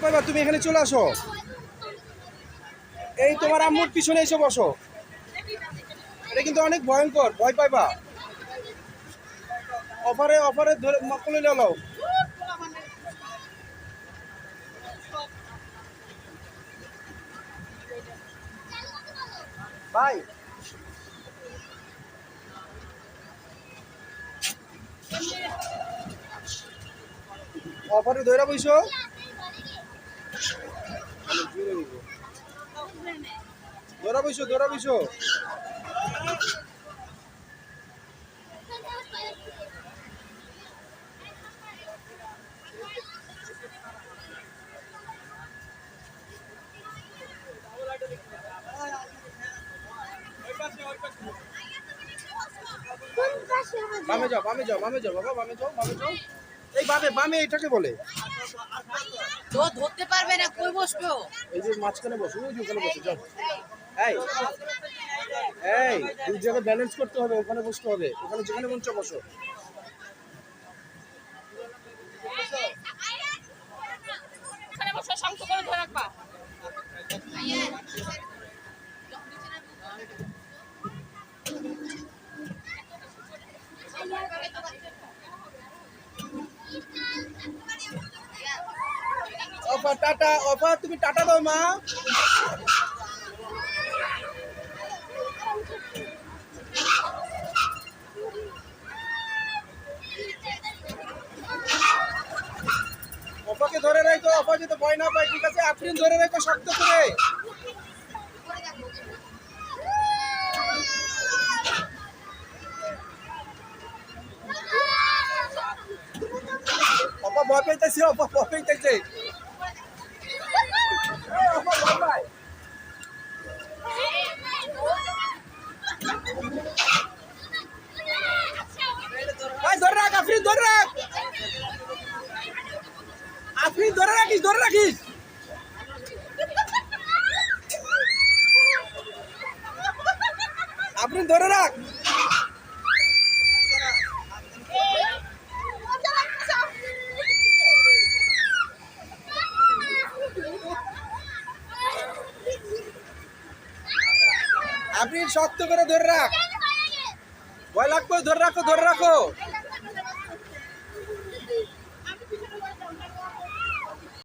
পাইবা তুমি এখানে চলে আসো, এই তোমার আম্মুর পিছনে এসে বসো। এটা কিন্তু অনেক ভয়ঙ্কর, ভয় পাইবা। অফারে অফারে ধরে মকলে নাও। ভাই অফারে ধরে বইছো, ধরা বইছো, ধরা বইছো। বামে যাও, বামে যাও, বামে যাও বাবা, বামে যাও, বামে যাও। এই বামে, বামে এটাকে বলে। তো ধরতে পারবে না, কই বসবো? এই যে মাঝখানে বসো, ওই যে ওখানে বসো, যাও। এই এই দুই জায়গায় ব্যালেন্স করতে হবে, ওখানে বসতে হবে, ওখানে যেখানে মন চায় বসো। এখানে বসে শক্ত করে ধরে রাখবা। অফা টাটা, অফা তুমি টাটা দাও মা। অফাকে ধরে রাখো, অফা যাতে ভয় না পায়, ঠিক আছে? আফরিন ধরে রাখো শক্ত করে। অফা ভয় পাইতেছে, অফা ভয় পাইতেছে। অফা ভয় পায়। ভাই ধরে রাখ, আফরিন ধরে রাখ, আফরিন ধরে রাখিস, ধরে রাখিস। আফরিন ধরে রাখ। আফরিন শক্ত করে ধরে রাখ, ভয় লাগবে, ধরে রাখো, ধরে রাখো।